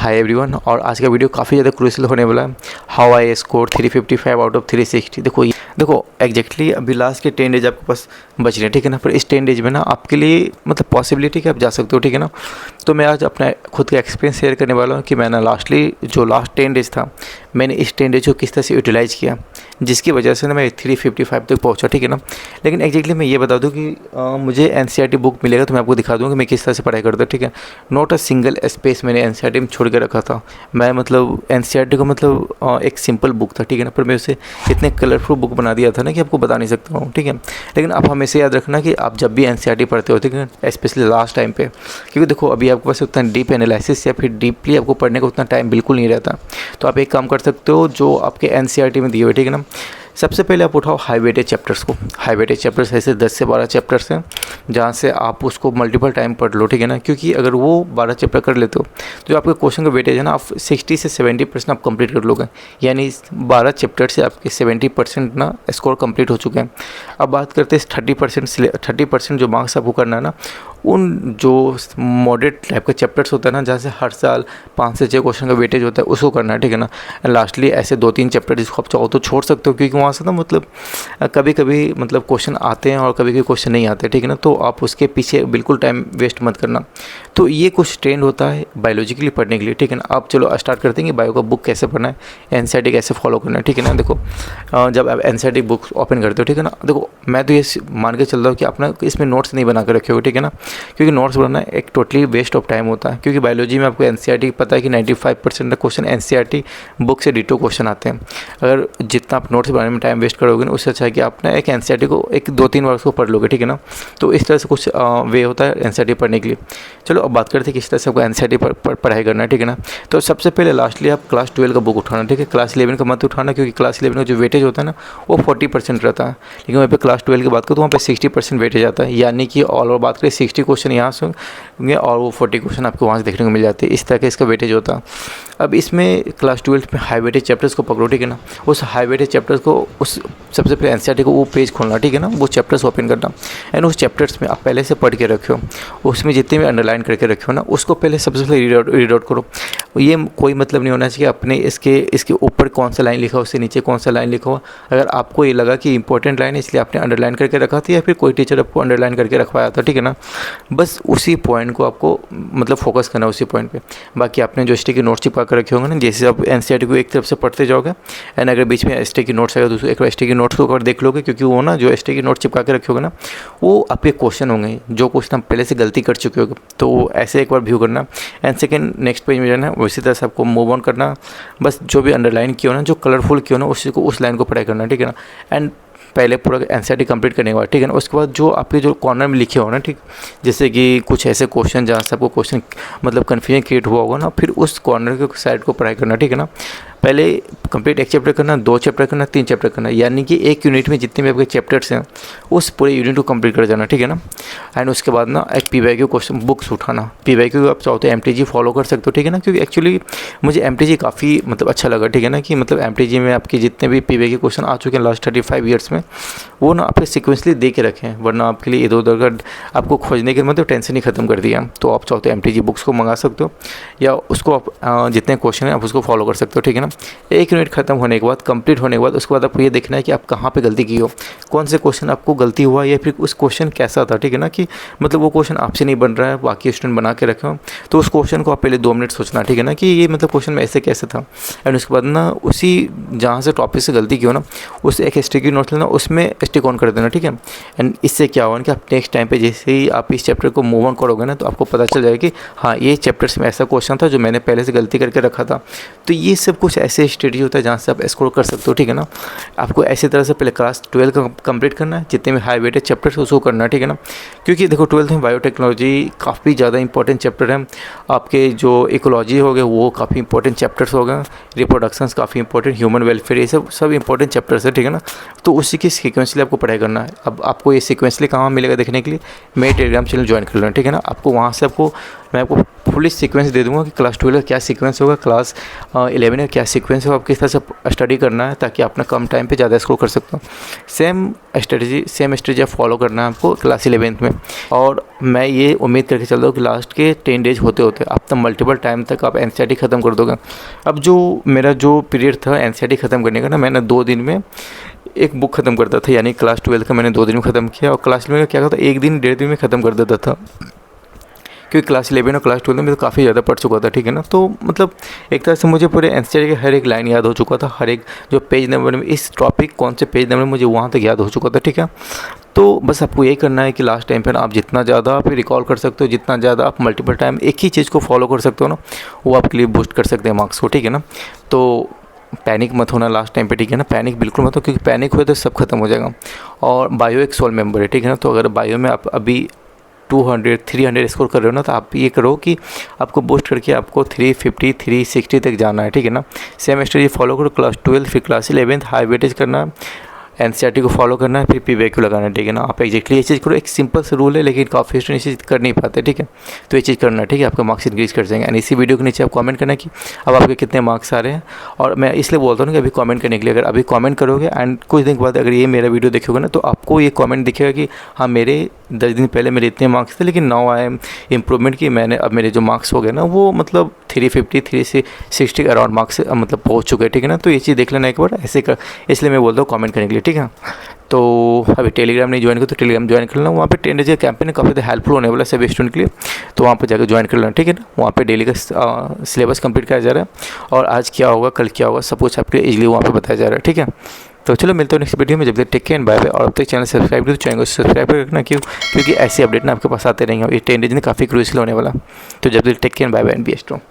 Hi everyone. और आज का वीडियो काफ़ी ज़्यादा क्रूशियल होने वाला है। How I score 355 out of 360। देखो एग्जैक्टली अभी लास्ट के 10 डेज आपके पास बच रहे हैं, ठीक है ना। पर इस 10 डेज में ना आपके लिए मतलब पॉसिबिलिटी कि आप जा सकते हो, ठीक है ना। तो मैं आज अपना खुद का एक्सपीरियंस शेयर करने वाला हूँ कि मैंने लास्ट 10 डेज था, मैंने इस 10 डेज को किस तरह से यूटिलाइज़ किया, जिसकी वजह से ना मैं 355 तक पहुँचा, ठीक है ना। लेकिन एग्जैक्टली मैं ये बता दूँ कि मुझे एनसीईआरटी बुक मिलेगा तो मैं आपको दिखा दूँगा कि मैं किस तरह से पढ़ाई करता, ठीक है। नॉट अ सिंगल स्पेस मैंने एनसीईआरटी में छोड़ के रखा था। मैं मतलब एनसीईआरटी को मतलब एक सिंपल बुक था, ठीक है ना, पर मैं उसे इतने कलरफुल बुक बना दिया था ना कि आपको बता नहीं सकता हूँ, ठीक है। लेकिन आप हमेशा याद रखना कि आप जब भी एनसीईआरटी पढ़ते हो, ठीक है, स्पेशली लास्ट टाइम पे, क्योंकि देखो अभी आपके पास उतना डीप एनालिसिस या फिर डीपली आपको पढ़ने का उतना टाइम बिल्कुल नहीं रहता। तो आप एक काम कर सकते हो जो आपके एनसीईआरटी में दिए हुए, ठीक है ना। सबसे पहले आप उठाओ हाई वेटेज चैप्टर्स को। हाई वेटेज चैप्टर्स ऐसे 10 से 12 चैप्टर्स हैं जहाँ से आप उसको मल्टीपल टाइम पढ़ लो, ठीक है ना। क्योंकि अगर वो 12 चैप्टर कर लेते हो तो जो आपके क्वेश्चन का वेटेज है ना, आप 60 से 70% आप कंप्लीट कर लोगे। यानी 12 चैप्टर से आपके 70% ना स्कोर कंप्लीट हो चुके हैं। अब बात करते हैं 30% जो मार्क्स आपको करना है ना, उन जो मॉडरेट टाइप का चैप्टर्स होता है ना, जहाँ से हर साल 5 से 6 क्वेश्चन का वेटेज होता है, उसको करना है, ठीक है ना। लास्टली ऐसे 2-3 चैप्टर जिसको आप चाहो तो छोड़ सकते हो, क्योंकि वहाँ से ना मतलब कभी कभी मतलब क्वेश्चन आते हैं और कभी कभी क्वेश्चन नहीं आते, ठीक है ना। तो आप उसके पीछे बिल्कुल टाइम वेस्ट मत करना। तो ये कुछ ट्रेंड होता है बायोलॉजिकली पढ़ने के लिए, ठीक है ना। आप चलो स्टार्ट करते हैं कि बायो का बुक कैसे पढ़ना है, एनसीईआरटी कैसे फॉलो करना है, ठीक है ना। देखो जब आप एनसीईआरटी बुक ओपन करते हो, ठीक है ना, देखो मैं तो ये मान के चल रहा हूँ कि अपना इसमें नोट्स नहीं बना कर रखे हो, ठीक है ना। क्योंकि नोट्स बनाना एक टोटली वेस्ट ऑफ टाइम होता है। क्योंकि बायोलॉजी में आपको एनसीईआरटी पता है कि 95% क्वेश्चन एनसीईआरटी बुक से डिटो क्वेश्चन आते हैं। अगर जितना आप नोट्स बनाने में टाइम वेस्ट करोगे ना, उससे अच्छा है कि आप ना एक एनसीईआरटी को 1-2-3 बार उसको पढ़ लोगे, ठीक है ना। तो इस तरह से कुछ वे होता है एनसीईआरटी पढ़ने के लिए। चलो अब बात करते हैं किस तरह से आपको एनसीईआरटी पर पढ़ाई करना है, ठीक है ना। तो सबसे पहले लास्टली आप क्लास 12 का बुक उठाना, ठीक है। क्लास 11 का मत उठाना, क्योंकि क्लास 11 का जो वेटेज होता है ना वो 40% रहता है। लेकिन वहाँ पे क्लास 12 की बात करूँ तो वहाँ पे 60% वेटेज आता है। यानी कि ऑल ओवर बात करें 60 क्वेश्चन यहाँ से होंगे और वो 40 क्वेश्चन आपको वहाँ से देखने को मिल जाते हैं। इस तरह का इसका वेटेज होता है। अब इसमें क्लास 12 में हाई वेटेज चैप्टर्स को पकड़ो, ठीक है ना। उस हाई वेटेज चैप्टर्स को उस सबसे पहले एनसीईआरटी को वो पेज खोलना, ठीक है ना, वो चैप्टर्स ओपन करना। एंड उस चैप्टर्स में आप पहले से पढ़ के रखो, उसमें जितने भी अंडरलाइन करके रखो ना, उसको पहले सबसे पहले रीड आउट करो। ये कोई मतलब नहीं होना चाहिए अपने इसके ऊपर कौन सा लाइन लिखा हो, उससे नीचे कौन सा लाइन लिखा हो। अगर आपको ये लगा कि इंपॉर्टेंट लाइन है इसलिए आपने अंडरलाइन करके रखा था, या फिर कोई टीचर आपको अंडरलाइन करके रखवाया था, ठीक है ना, बस उसी पॉइंट को आपको मतलब फोकस करना है, उसी पॉइंट पे। बाकी आपने जो स्टिकी नोट्स चिपका कर रखे होंगे ना, जैसे आप एनसीईआरटी को एक तरफ से पढ़ते जाओगे एंड अगर बीच में स्टिकी नोट्स आएगा तो एक स्टिकी नोट्स को अगर देख लोगे, क्योंकि वो ना जो स्टिकी नोट्स चिपका के रखे होगे ना, वो आपके क्वेश्चन होंगे जो क्वेश्चन आप पहले से गलती कर चुके होगे। तो ऐसे एक बार व्यू करना एंड सेकेंड नेक्स्ट पेज में जाना है, उसी तरह से आपको मूव ऑन करना। बस जो भी अंडरलाइन किया हो ना, जो कलरफुल किया हो ना, उसी को उस लाइन को पढ़ाई करना, ठीक है ना। एंड पहले पूरा एनसीईआरटी कंप्लीट करने के बाद, ठीक है ना, उसके बाद जो आपके जो कॉर्नर में लिखे हो ना, ठीक, जैसे कि कुछ ऐसे क्वेश्चन जहाँ से आपको क्वेश्चन मतलब कन्फ्यूजन क्रिएट हुआ होगा ना, फिर उस कॉर्नर के साइड को पढ़ाई करना, ठीक है ना। पहले कंप्लीट 1 चैप्टर करना, 2 चैप्टर करना, 3 चैप्टर करना। यानी कि एक यूनिट में जितने भी आपके चैप्टर्स हैं उस पूरे यूनिट को कंप्लीट कर जाना, ठीक है ना। एंड उसके बाद ना एक पीवाईक्यू क्वेश्चन बुक्स उठाना। पीवाईक्यू आप चाहो तो एमटीजी फॉलो कर सकते हो, ठीक है ना। क्योंकि एक्चुअली मुझे एमटीजी काफ़ी मतलब अच्छा लगा, ठीक है ना, कि मतलब एमटीजी में आपके जितने भी पीवाईक्यू क्वेश्चन आ चुके हैं लास्ट 35 ईयर्स में, वो ना आपके सिक्वेंसली दे के रखे हैं, वरना आपके लिए इधर उधर का आपको खोजने के मतलब टेंशन ही खत्म कर दिया। तो आप चाहो तो एमटीजी बुक्स को मंगा सकते हो, या उसको आप जितने क्वेश्चन हैं आप उसको फॉलो कर सकते हो, ठीक है ना। एक यूनिट खत्म होने के बाद, कंप्लीट होने के बाद, उसके बाद आपको ये देखना है कि आप कहाँ पे गलती की हो, कौन से क्वेश्चन आपको गलती हुआ, या फिर उस क्वेश्चन कैसा था, ठीक है ना, कि मतलब वो क्वेश्चन आपसे नहीं बन रहा है, बाकी स्टूडेंट बना के रखे हो। तो उस क्वेश्चन को आप पहले 2 मिनट सोचना, ठीक है ना, कि ये मतलब क्वेश्चन में ऐसे कैसे था। एंड उसके बाद ना उसी जहाँ से टॉपिक से गलती की हो ना, उस एक स्टिकी नोट लेना, उसमें स्टिक ऑन कर देना, ठीक है। एंड इससे क्या होगा कि आप नेक्स्ट टाइम पे जैसे ही आप इस चैप्टर को मूव ऑन करोगे ना, तो आपको पता चल जाएगा कि हाँ ये चैप्टर्स में ऐसा क्वेश्चन था जो मैंने पहले से गलती करके रखा था। तो ये सब कुछ ऐसे स्ट्रेटजी होता है जहाँ से आप स्कोर कर सकते हो, ठीक है ना। आपको ऐसी तरह से पहले क्लास 12 का कंप्लीट करना है, जितने भी हाई वेटेज चैप्टर्स उसको करना है, ठीक है ना। क्योंकि देखो 12th में बायोटेक्नोलॉजी काफ़ी ज़्यादा इंपॉर्टेंट चैप्टर है। आपके जो इकोलॉजी हो गए वो काफ़ी इंपॉर्टेंट चैप्टर्स हो गए, रिप्रोडक्शंस काफ़ी इंपॉर्टेंट, ह्यूमन वेलफेयर, ये सब इंपॉर्टेंट चैप्टर्स है, ठीक है ना। तो उसी की सीक्वेंसली आपको पढ़ाई करना है। अब आपको ये सीक्वेंसली कहाँ मिलेगा देखने के लिए, मेरे टेलीग्राम चैनल ज्वाइन कर लेना, ठीक है ना। आपको वहाँ से मैं आपको फुली सीक्वेंस दे दूँगा कि क्लास 12 का क्या सीक्वेंस होगा, क्लास 11 का क्या सीक्वेंस होगा, आप किस तरह से स्टडी करना है ताकि अपना कम टाइम पे ज़्यादा स्कोर कर सकते हो। सेम स्ट्रेटजी फॉलो करना है आपको क्लास 11th में। और मैं ये उम्मीद करके चल रहा हूँ कि लास्ट के 10 डेज होते होते आप तब मल्टीपल टाइम तक आप NCERT ख़त्म कर दोगे। अब जो मेरा जो पीरियड था NCERT ख़त्म करने का ना, मैंने 2 दिन में एक बुक ख़त्म करता था, यानी क्लास 12 का मैंने 2 दिन में ख़त्म किया, और क्लास 11 का क्या था 1 दिन 1.5 दिन में ख़त्म कर देता था, क्योंकि क्लास 11 और क्लास 12 में तो काफ़ी ज़्यादा पढ़ चुका था, ठीक है ना। तो मतलब एक तरह से मुझे पूरे NCERT के हर एक लाइन याद हो चुका था, हर एक जो पेज नंबर में इस टॉपिक कौन से पेज नंबर मुझे वहाँ तक याद हो चुका था, ठीक है। तो बस आपको यही करना है कि लास्ट टाइम पर आप जितना ज़्यादा आप रिकॉल कर सकते हो, जितना ज़्यादा आप मल्टीपल टाइम एक ही चीज़ को फॉलो कर सकते हो ना, वो आपके लिए बूस्ट कर सकते हैं मार्क्स को, ठीक है ना। तो पैनिक मत होना लास्ट टाइम पे, ठीक है ना, पैनिक बिल्कुल मत हो, क्योंकि पैनिक हुए तो सब खत्म हो जाएगा। और बायो एक सोल मेंबर है, ठीक है ना। तो अगर बायो में आप अभी 200-300 स्कोर कर रहे हो ना, तो आप ये करो कि आपको बूस्ट करके आपको 350 360 तक जाना है, ठीक है ना। सेम स्ट्रेटजी फॉलो करो, क्लास 12 फिर क्लास 11 हाई वेटेज करना है, NCERT को फॉलो करना है, फिर PYQ लगाना है, ठीक है ना। आप एग्जैक्टली ये चीज़ करो, एक सिंपल सा रूल है, लेकिन काफ़ी स्टूडेंट ये चीज़ कर नहीं पाते, ठीक है। तो ये चीज़ करना है, ठीक है, आपका मार्क्स इंक्रीज़ कर जाएंगे। एंड इसी वीडियो के नीचे आप कमेंट करना कि अब आपके कितने मार्क्स आ रहे हैं। और मैं इसलिए बोलता हूँ कि अभी कमेंट करने के लिए, अगर अभी कमेंट करोगे एंड कुछ दिन के बाद अगर ये मेरा वीडियो देखोगे ना, तो आपको ये कमेंट दिखेगा कि हाँ मेरे 10 दिन पहले मेरे इतने मार्क्स थे, लेकिन नाउ आई एम इम्प्रूवमेंट की, मैंने अब मेरे जो मार्क्स हो गए ना वो मतलब 350 360 अराउंड मार्क्स मतलब पहुँच चुके हैं, ठीक है ना। तो ये चीज़ देख लेना एक बार, ऐसे कर, इसलिए मैं बोलता हूँ कमेंट करने के लिए, ठीक है। तो अभी टेलीग्राम नहीं ज्वाइन कर तो टेलीग्राम ज्वाइन कर लेना, वहाँ पे 10 डेज का कैंपेन काफ़ी ज़्यादा हेल्पफुल होने वाला है सभी स्टूडेंट के लिए। तो वहाँ पे जाकर ज्वाइन कर लेना, ठीक है ना। वहाँ पे डेली का सिलेबस कंप्लीट कराया जा रहा है, और आज क्या होगा कल क्या होगा सब कुछ आपके इजीली वहाँ पे बताया जा रहा है, ठीक है। तो चलो मिलते हैं नेक्स्ट वीडियो में, जब तक take care and bye bye. और अब तक चैनल सब्सक्राइब करो तो चैनल को सब्सक्राइब रखना, क्योंकि ऐसी अपडेट ना आपके पास आते रहेंगे, और ये 10 डेज में काफ़ी क्रूशियल होने वाला। तो जब तक take care and bye bye and be strong.